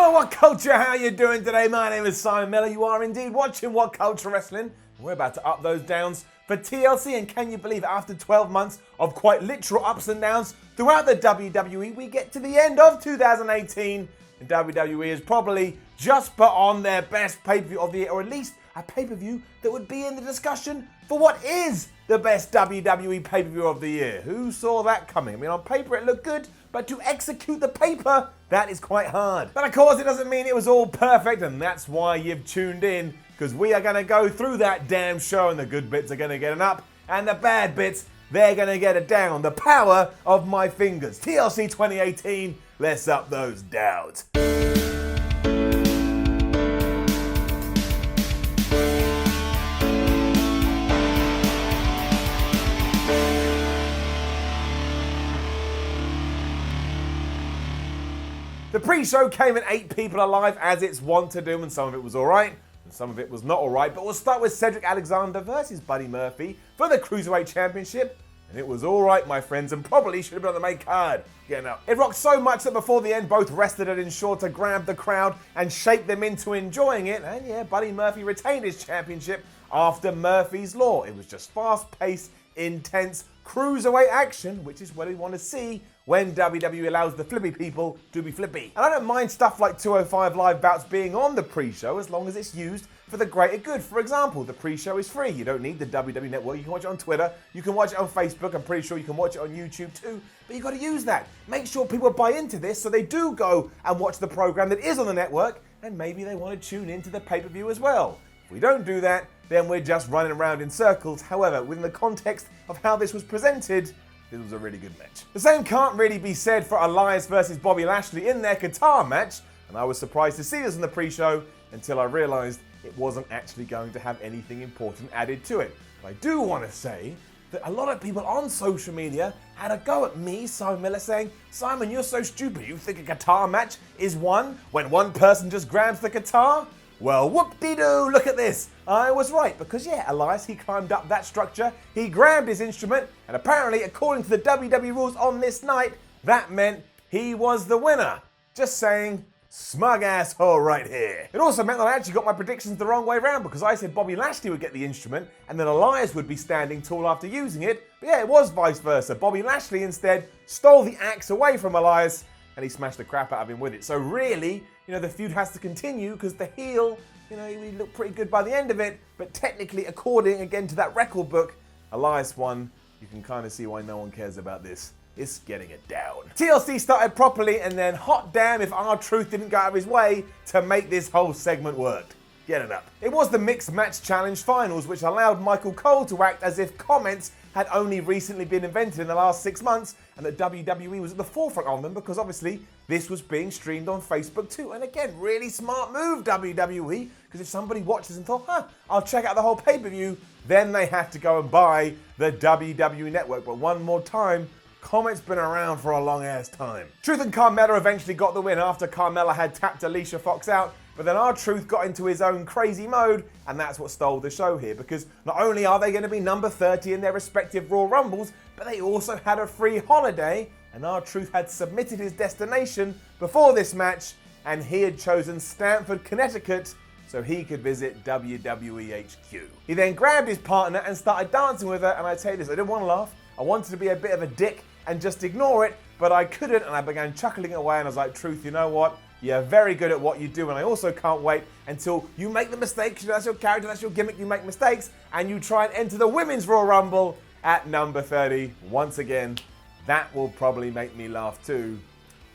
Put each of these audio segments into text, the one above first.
Hello, What Culture? How you doing today? My name is Simon Miller. You are indeed watching What Culture Wrestling. We're about to up those downs for TLC, and can you believe it? After 12 months of quite literal ups and downs throughout the WWE, we get to the end of 2018, and WWE has probably just put on their best pay-per-view of the year, or at least a pay-per-view that would be in the discussion for what is the best WWE pay-per-view of the year. Who saw that coming? I mean, on paper it looked good, but to execute the paper, that is quite hard. But of course, it doesn't mean it was all perfect, and that's why you've tuned in, because we are going to go through that damn show, and the good bits are going to get an up, and the bad bits, they're going to get a down. The power of my fingers. TLC 2018, let's up those downs. The pre-show came in 8 people alive, as it's wont to do, and some of it was alright, and some of it was not alright, but we'll start with Cedric Alexander versus Buddy Murphy for the Cruiserweight Championship, and it was alright, my friends, and probably should have been on the main card. Getting up. It rocked so much that before the end, both wrestlers had ensured to grab the crowd and shake them into enjoying it, and yeah, Buddy Murphy retained his championship after Murphy's Law. It was just fast-paced, intense, cruiserweight action, which is what we want to see when WWE allows the flippy people to be flippy. And I don't mind stuff like 205 Live bouts being on the pre-show as long as it's used for the greater good. For example, the pre-show is free. You don't need the WWE Network. You can watch it on Twitter. You can watch it on Facebook. I'm pretty sure you can watch it on YouTube too. But you've got to use that. Make sure people buy into this so they do go and watch the program that is on the network, and maybe they want to tune into the pay-per-view as well. If we don't do that, then we're just running around in circles. However, within the context of how this was presented, this was a really good match. The same can't really be said for Elias versus Bobby Lashley in their Qatar match, and I was surprised to see this in the pre-show until I realised it wasn't actually going to have anything important added to it. But I do want to say that a lot of people on social media had a go at me, Simon Miller, saying, "Simon, you're so stupid. You think a Qatar match is won when one person just grabs the guitar?" Well, whoop-de-doo, look at this. I was right, because yeah, Elias, he climbed up that structure, he grabbed his instrument, and apparently, according to the WWE rules on this night, that meant he was the winner. Just saying, smug asshole right here. It also meant that I actually got my predictions the wrong way around, because I said Bobby Lashley would get the instrument, and then Elias would be standing tall after using it, but yeah, it was vice versa. Bobby Lashley instead stole the axe away from Elias, and he smashed the crap out of him with it. So really, the feud has to continue because the heel, he looked pretty good by the end of it, but technically, according again to that record book, Elias won. You can kind of see why no one cares about this. It's getting it down. TLC started properly, and then hot damn if R-Truth didn't go out of his way to make this whole segment work. Get it up. It was the Mixed Match Challenge Finals, which allowed Michael Cole to act as if comments had only recently been invented in the last 6 months, and that WWE was at the forefront of them because obviously this was being streamed on Facebook too. And again, really smart move, WWE, because if somebody watches and thought, I'll check out the whole pay-per-view, then they had to go and buy the WWE Network. But one more time, comments been around for a long ass time. Truth and Carmella eventually got the win after Carmella had tapped Alicia Fox out, but then R-Truth got into his own crazy mode, and that's what stole the show here, because not only are they going to be number 30 in their respective Royal Rumbles, but they also had a free holiday, and R-Truth had submitted his destination before this match, and he had chosen Stamford, Connecticut, so he could visit WWE HQ. He then grabbed his partner and started dancing with her, and I tell you this, I didn't want to laugh. I wanted to be a bit of a dick and just ignore it, but I couldn't, and I began chuckling away, and I was like, Truth, you know what? You're very good at what you do, and I also can't wait until you make the mistakes. That's your character, that's your gimmick, you make mistakes, and you try and enter the Women's Royal Rumble at number 30. Once again, that will probably make me laugh too.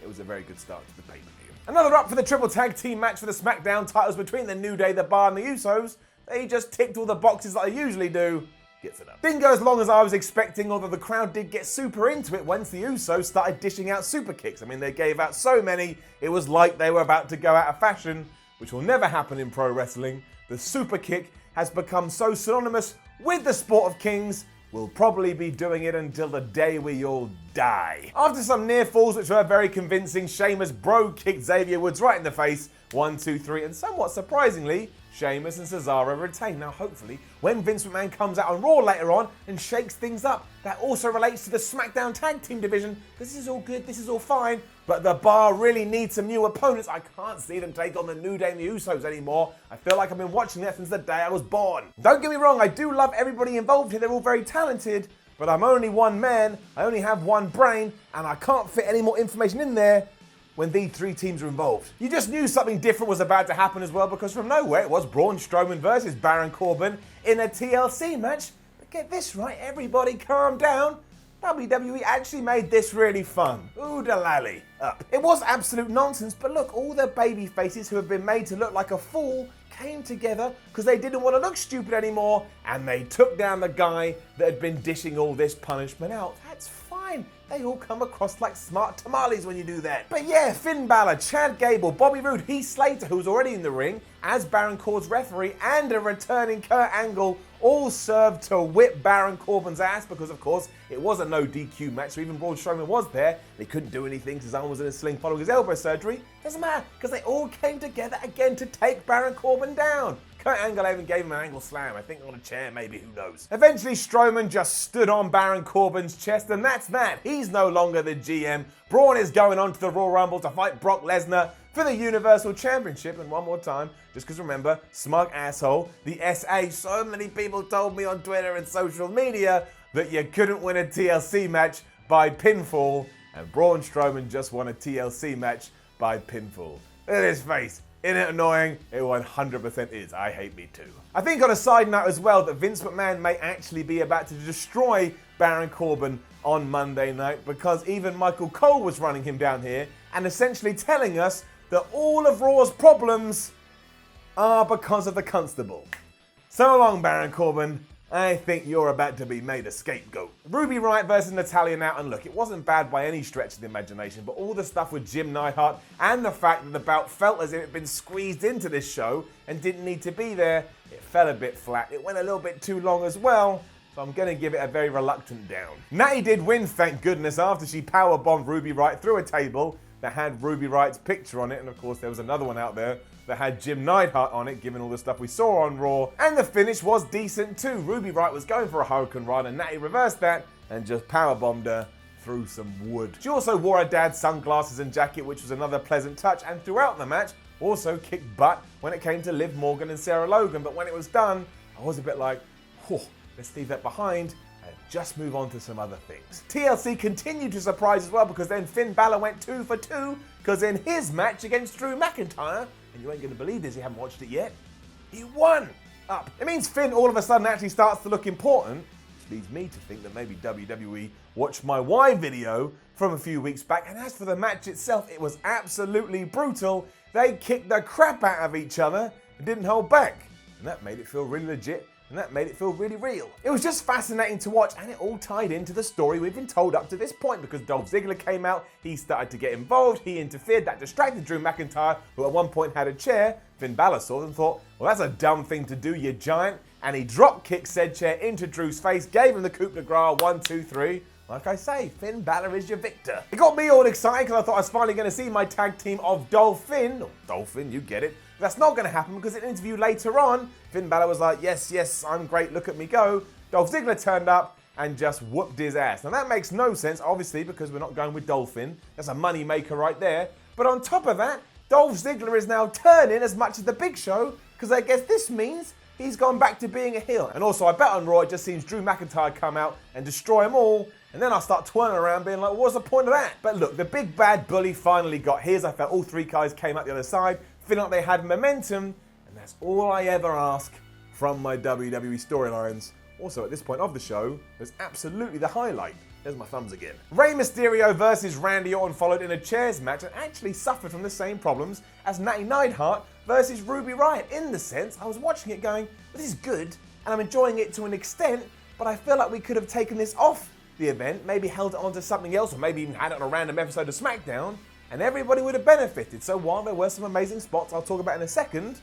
It was a very good start to the pay-per-view. Another up for the triple tag team match for the SmackDown titles between the New Day, The Bar, and the Usos. They just ticked all the boxes that they usually do. Gets it up. Didn't go as long as I was expecting, although the crowd did get super into it once the Usos started dishing out super kicks. I mean, they gave out so many, it was like they were about to go out of fashion, which will never happen in pro wrestling. The super kick has become so synonymous with the sport of kings, we'll probably be doing it until the day we all die. After some near falls, which were very convincing, Sheamus Brogue kicked Xavier Woods right in the face, 1, 2, 3, and somewhat surprisingly, Sheamus and Cesaro retain. Now, hopefully, when Vince McMahon comes out on Raw later on and shakes things up, that also relates to the SmackDown Tag Team division. This is all good, this is all fine, but the bar really needs some new opponents. I can't see them take on the New Day and the Usos anymore. I feel like I've been watching that since the day I was born. Don't get me wrong, I do love everybody involved here. They're all very talented, but I'm only one man, I only have one brain, and I can't fit any more information in there when these three teams are involved. You just knew something different was about to happen as well, because from nowhere it was Braun Strowman versus Baron Corbin in a TLC match. But get this right, everybody calm down. WWE actually made this really fun. Ooh, delally up. It was absolute nonsense, but look, all the baby faces who have been made to look like a fool came together because they didn't want to look stupid anymore, and they took down the guy that had been dishing all this punishment out. That's fine. They all come across like smart tamales when you do that. But yeah, Finn Balor, Chad Gable, Bobby Roode, Heath Slater, who's already in the ring as Baron Corbin's referee, and a returning Kurt Angle all served to whip Baron Corbin's ass because, of course, it was a no DQ match, so even Braun Strowman was there. They couldn't do anything because his arm was in a sling following his elbow surgery. Doesn't matter, because they all came together again to take Baron Corbin down. Kurt Angle even gave him an angle slam, I think on a chair maybe, who knows. Eventually Strowman just stood on Baron Corbin's chest, and that's that. He's no longer the GM. Braun is going on to the Royal Rumble to fight Brock Lesnar for the Universal Championship. And one more time, just because remember, smug asshole, the SA, so many people told me on Twitter and social media that you couldn't win a TLC match by pinfall, and Braun Strowman just won a TLC match by pinfall. Look at his face. Isn't it annoying? It 100% is. I hate me too. I think on a side note as well that Vince McMahon may actually be about to destroy Baron Corbin on Monday night, because even Michael Cole was running him down here and essentially telling us that all of Raw's problems are because of the Constable. So long, Baron Corbin. I think you're about to be made a scapegoat. Ruby Riott versus Natalya now, and look, it wasn't bad by any stretch of the imagination, but all the stuff with Jim Neidhart and the fact that the bout felt as if it had been squeezed into this show and didn't need to be there, it fell a bit flat. It went a little bit too long as well, so I'm going to give it a very reluctant down. Natty did win, thank goodness, after she powerbombed Ruby Riott through a table that had Ruby Riott's picture on it, and of course there was another one out there that had Jim Neidhart on it, given all the stuff we saw on Raw. And the finish was decent too. Ruby Riott was going for a Hurricane Run, and Natty reversed that and just powerbombed her through some wood. She also wore her dad's sunglasses and jacket, which was another pleasant touch, and throughout the match also kicked butt when it came to Liv Morgan and Sarah Logan. But when it was done, I was a bit like, whew, let's leave that behind and just move on to some other things. TLC continued to surprise as well, because then Finn Balor went 2 for 2, because in his match against Drew McIntyre, and you ain't going to believe this, you haven't watched it yet, he won up. It means Finn all of a sudden actually starts to look important, which leads me to think that maybe WWE watched my why video from a few weeks back. And as for the match itself, it was absolutely brutal. They kicked the crap out of each other and didn't hold back. And that made it feel really legit, and that made it feel really real. It was just fascinating to watch, and it all tied into the story we've been told up to this point, because Dolph Ziggler came out, he started to get involved, he interfered, that distracted Drew McIntyre, who at one point had a chair. Finn Balor saw and thought, well, that's a dumb thing to do, you giant, and he drop kicked said chair into Drew's face, gave him the coup de grace, 1, 2, 3. Like I say, Finn Balor is your victor. It got me all excited because I thought I was finally going to see my tag team of Dolphin, or Dolphin, you get it. That's not going to happen, because in an interview later on, Finn Balor was like, yes, I'm great, look at me go. Dolph Ziggler turned up and just whooped his ass. Now that makes no sense, obviously, because we're not going with Dolphin. That's a money maker right there. But on top of that, Dolph Ziggler is now turning as much as the Big Show, because I guess this means he's gone back to being a heel. And also, I bet on Raw, it just seems Drew McIntyre come out and destroy them all, and then I'll start twirling around being like, what's the point of that? But look, the big bad bully finally got his. I felt all three guys came out the other side, feeling like they had momentum, and that's all I ever ask from my WWE storylines. Also, at this point of the show, there's absolutely the highlight. There's my thumbs again. Rey Mysterio versus Randy Orton followed in a chairs match and actually suffered from the same problems as Natty Neidhart versus Ruby Riott, in the sense I was watching it going, well, this is good, and I'm enjoying it to an extent, but I feel like we could have taken this off the event, maybe held it onto something else, or maybe even had it on a random episode of SmackDown, and everybody would have benefited. So while there were some amazing spots I'll talk about in a second,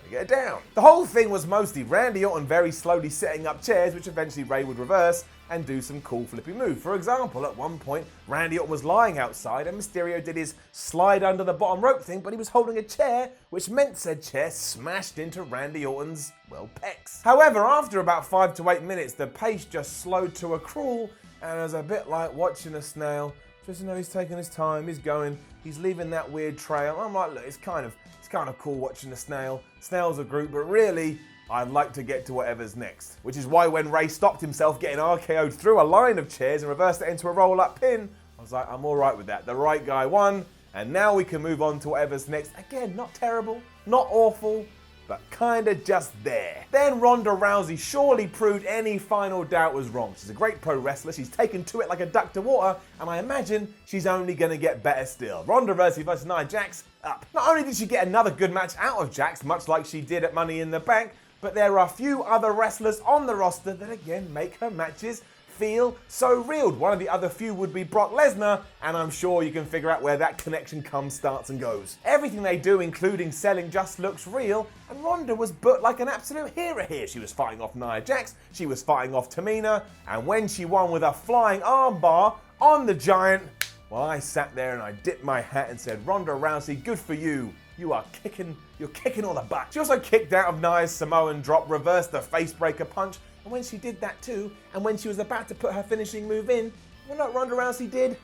they get it down. The whole thing was mostly Randy Orton very slowly setting up chairs, which eventually Ray would reverse and do some cool flippy move. For example, at one point, Randy Orton was lying outside and Mysterio did his slide under the bottom rope thing, but he was holding a chair, which meant said chair smashed into Randy Orton's, well, pecs. However, after about 5 to 8 minutes, the pace just slowed to a crawl, and it was a bit like watching a snail. Just, he's taking his time, he's going, he's leaving that weird trail. I'm like, look, it's kind of cool watching a snail. Snail's a group, but really, I'd like to get to whatever's next. Which is why when Ray stopped himself getting RKO'd through a line of chairs and reversed it into a roll-up pin, I was like, I'm all right with that. The right guy won, and now we can move on to whatever's next. Again, not terrible, not awful, but kinda just there. Then Ronda Rousey surely proved any final doubt was wrong. She's a great pro wrestler, she's taken to it like a duck to water, and I imagine she's only gonna get better still. Ronda Rousey versus Nia Jax, up. Not only did she get another good match out of Jax, much like she did at Money in the Bank, but there are a few other wrestlers on the roster that again make her matches feel so real. One of the other few would be Brock Lesnar, and I'm sure you can figure out where that connection comes, starts, and goes. Everything they do, including selling, just looks real, and Ronda was booked like an absolute hero here. She was fighting off Nia Jax, she was fighting off Tamina, and when she won with a flying armbar on the Giant, well, I sat there and I dipped my hat and said, Ronda Rousey, good for you. You're kicking all the butt. She also kicked out of Nia's Samoan drop, reversed the facebreaker punch, and when she did that too, and when she was about to put her finishing move in, you know what Ronda Rousey did?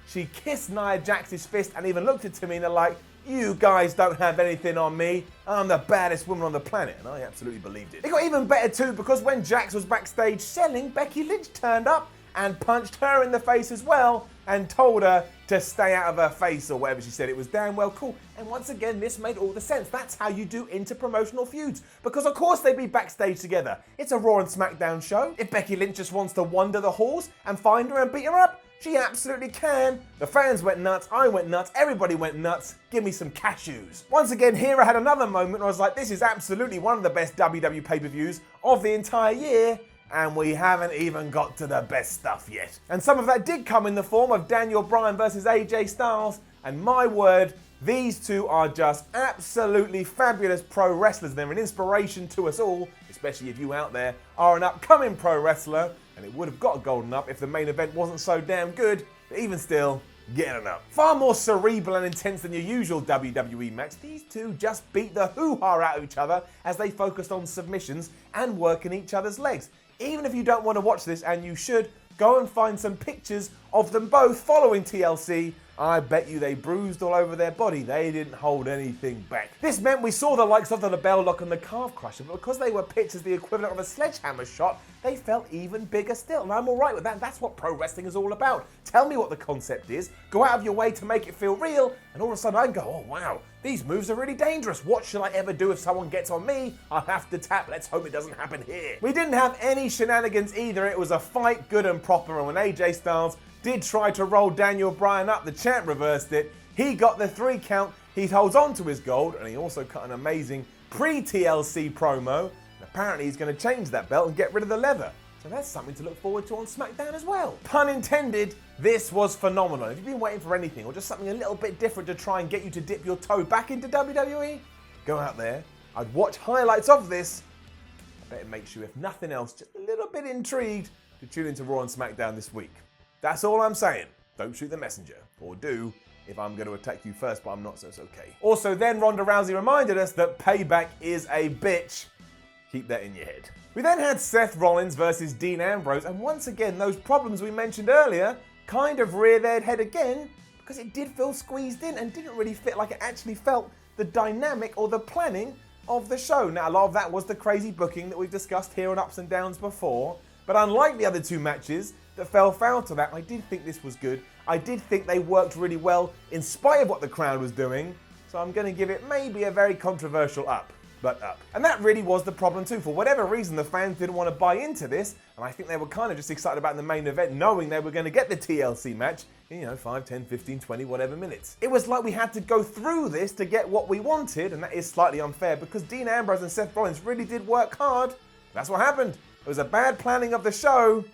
She kissed Nia Jax's fist and even looked at Tamina like, you guys don't have anything on me. I'm the baddest woman on the planet. And I absolutely believed it. It got even better too because when Jax was backstage selling, Becky Lynch turned up and punched her in the face as well and told her to stay out of her face or whatever she said. It was damn well cool. And once again, this made all the sense. That's how you do inter-promotional feuds. Because of course they'd be backstage together. It's a Raw and SmackDown show. If Becky Lynch just wants to wander the halls and find her and beat her up, she absolutely can. The fans went nuts, I went nuts, everybody went nuts. Give me some cashews. Once again, here I had another moment where I was like, this is absolutely one of the best WWE pay-per-views of the entire year. And we haven't even got to the best stuff yet. And some of that did come in the form of Daniel Bryan versus AJ Styles. And my word, these two are just absolutely fabulous pro wrestlers. They're an inspiration to us all, especially if you out there are an upcoming pro wrestler. And it would have got a golden up if the main event wasn't so damn good. But even still, get it up. Far more cerebral and intense than your usual WWE match, these two just beat the hoo-ha out of each other as they focused on submissions and working each other's legs. Even if you don't want to watch this, and you should, go and find some pictures of them both following TLC. I bet you they bruised all over their body. They didn't hold anything back. This meant we saw the likes of the label lock and the calf crusher, but because they were pitched as the equivalent of a sledgehammer shot, they felt even bigger still. And I'm all right with that. That's what pro wrestling is all about. Tell me what the concept is, go out of your way to make it feel real, and all of a sudden I can go, oh wow, these moves are really dangerous. What should I ever do if someone gets on me? I'll have to tap. Let's hope it doesn't happen here. We didn't have any shenanigans either. It was a fight, good and proper, and when AJ Styles did try to roll Daniel Bryan up, the champ reversed it. He got the 3 count. He holds on to his gold, and he also cut an amazing pre-TLC promo. And apparently he's going to change that belt and get rid of the leather. So that's something to look forward to on SmackDown as well. Pun intended, this was phenomenal. If you've been waiting for anything or just something a little bit different to try and get you to dip your toe back into WWE, go out there. I'd watch highlights of this. I bet it makes you, if nothing else, just a little bit intrigued to tune into Raw and SmackDown this week. That's all I'm saying. Don't shoot the messenger. Or do, if I'm going to attack you first, but I'm not, so it's okay. Also, then Ronda Rousey reminded us that payback is a bitch. Keep that in your head. We then had Seth Rollins versus Dean Ambrose, and once again, those problems we mentioned earlier kind of reared their head again, because it did feel squeezed in and didn't really fit like it actually felt the dynamic or the planning of the show. Now, a lot of that was the crazy booking that we've discussed here on Ups and Downs before, but unlike the other two matches that fell foul to that, I did think this was good. I did think they worked really well in spite of what the crowd was doing, so I'm going to give it maybe a very controversial up. But up. And that really was the problem too. For whatever reason, the fans didn't want to buy into this, and I think they were kind of just excited about the main event, knowing they were going to get the TLC match in, 5, 10, 15, 20, whatever minutes. It was like we had to go through this to get what we wanted, and that is slightly unfair because Dean Ambrose and Seth Rollins really did work hard. That's what happened. It was a bad planning of the show,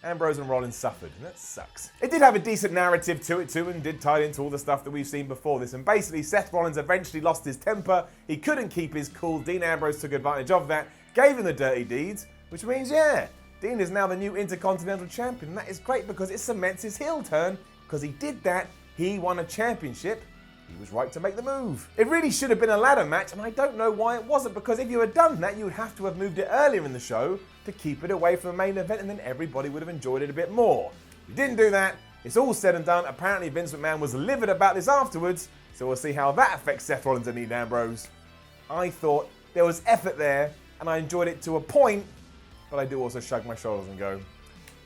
Ambrose and Rollins suffered, and that sucks. It did have a decent narrative to it too, and did tie into all the stuff that we've seen before this. And basically, Seth Rollins eventually lost his temper. He couldn't keep his cool. Dean Ambrose took advantage of that, gave him the dirty deeds, which means, yeah, Dean is now the new Intercontinental Champion. And that is great because it cements his heel turn. Because he did that, he won a championship. He was right to make the move. It really should have been a ladder match, and I don't know why it wasn't, because if you had done that, you would have to have moved it earlier in the show to keep it away from the main event, and then everybody would have enjoyed it a bit more. We didn't do that. It's all said and done. Apparently Vince McMahon was livid about this afterwards, so we'll see how that affects Seth Rollins and Dean Ambrose. I thought there was effort there, and I enjoyed it to a point, but I do also shrug my shoulders and go,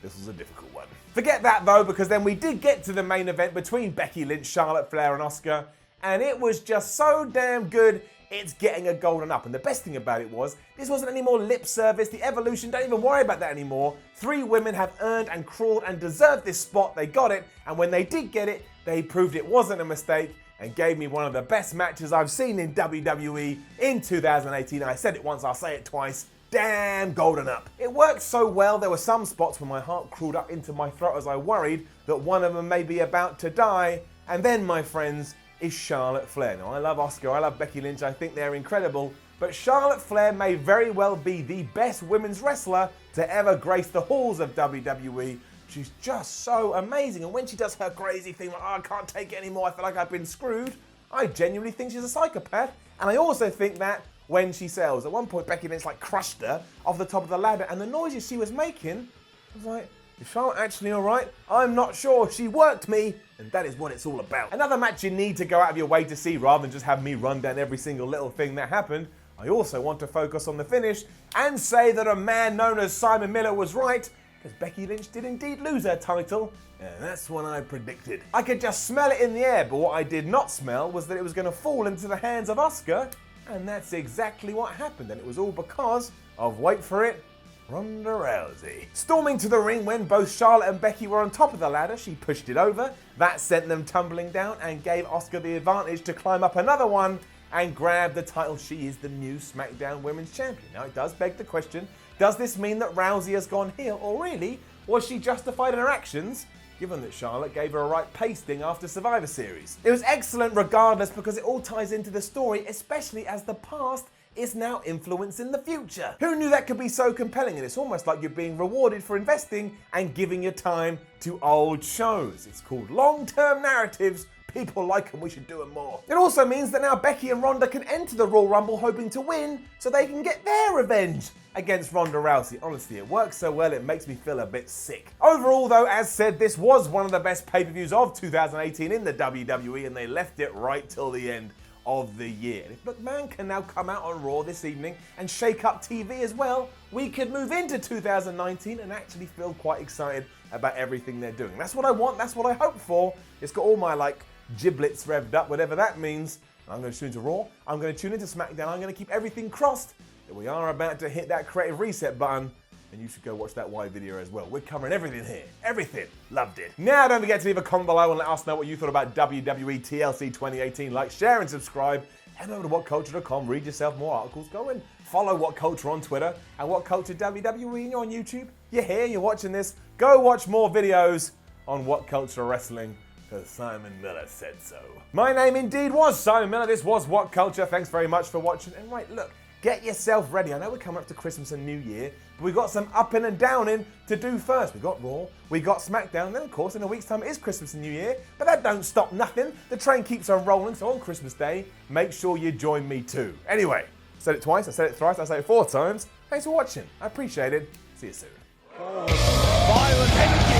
this was a difficult one. Forget that though, because then we did get to the main event between Becky Lynch, Charlotte Flair and Asuka, and it was just so damn good, it's getting a golden up. And the best thing about it was, this wasn't any more lip service. The Evolution, don't even worry about that anymore. 3 women have earned and crawled and deserved this spot. They got it, and when they did get it, they proved it wasn't a mistake and gave me one of the best matches I've seen in WWE in 2018. I said it once, I'll say it twice. Damn golden up. It worked so well, there were some spots where my heart crawled up into my throat as I worried that one of them may be about to die. And then, my friends, is Charlotte Flair. Now, I love Asuka, I love Becky Lynch, I think they're incredible, but Charlotte Flair may very well be the best women's wrestler to ever grace the halls of WWE. She's just so amazing, and when she does her crazy thing, like, oh, I can't take it anymore, I feel like I've been screwed, I genuinely think she's a psychopath. And I also think that when she sells, at one point Becky Lynch crushed her off the top of the ladder, and the noises she was making, I was like, is Charlotte actually alright? I'm not sure. She worked me, and that is what it's all about. Another match you need to go out of your way to see rather than just have me run down every single little thing that happened. I also want to focus on the finish and say that a man known as Simon Miller was right, because Becky Lynch did indeed lose her title, and that's what I predicted. I could just smell it in the air, but what I did not smell was that it was going to fall into the hands of Asuka, and that's exactly what happened, and it was all because of, wait for it, Ronda Rousey. Storming to the ring when both Charlotte and Becky were on top of the ladder, she pushed it over. That sent them tumbling down and gave Asuka the advantage to climb up another one and grab the title. She is the new SmackDown Women's Champion. Now, it does beg the question, does this mean that Rousey has gone heel, or really, was she justified in her actions, given that Charlotte gave her a right pasting after Survivor Series? It was excellent regardless, because it all ties into the story, especially as the past is now influencing the future. Who knew that could be so compelling? And it's almost like you're being rewarded for investing and giving your time to old shows. It's called long-term narratives. People like them, we should do them more. It also means that now Becky and Ronda can enter the Royal Rumble hoping to win so they can get their revenge against Ronda Rousey. Honestly, it works so well, it makes me feel a bit sick. Overall though, as said, this was one of the best pay-per-views of 2018 in the WWE, and they left it right till the end of the year. And if McMahon can now come out on Raw this evening and shake up TV as well, we could move into 2019 and actually feel quite excited about everything they're doing. That's what I want, that's what I hope for. It's got all my giblets revved up, whatever that means. I'm going to tune into Raw, I'm going to tune into SmackDown, I'm going to keep everything crossed that we are about to hit that creative reset button. And you should go watch that wide video as well. We're covering everything here. Everything. Loved it. Now, don't forget to leave a comment below and let us know what you thought about WWE TLC 2018. Like, share, and subscribe. Head over to WhatCulture.com. Read yourself more articles. Go and follow WhatCulture on Twitter and WhatCulture WWE. And you're on YouTube. You're here. You're watching this. Go watch more videos on WhatCulture Wrestling, because Simon Miller said so. My name indeed was Simon Miller. This was WhatCulture. Thanks very much for watching. And right, look. Get yourself ready. I know we're coming up to Christmas and New Year, but we've got some upping and downing to do first. We've got Raw, we've got SmackDown, then of course in a week's time it is Christmas and New Year, but that don't stop nothing. The train keeps on rolling, so on Christmas Day, make sure you join me too. Anyway, I said it twice, I said it thrice, I said it 4 times. Thanks for watching. I appreciate it. See you soon. Violent energy.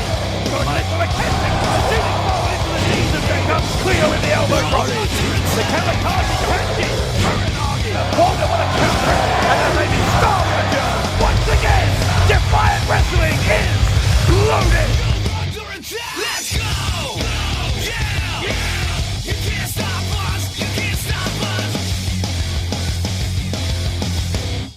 Clear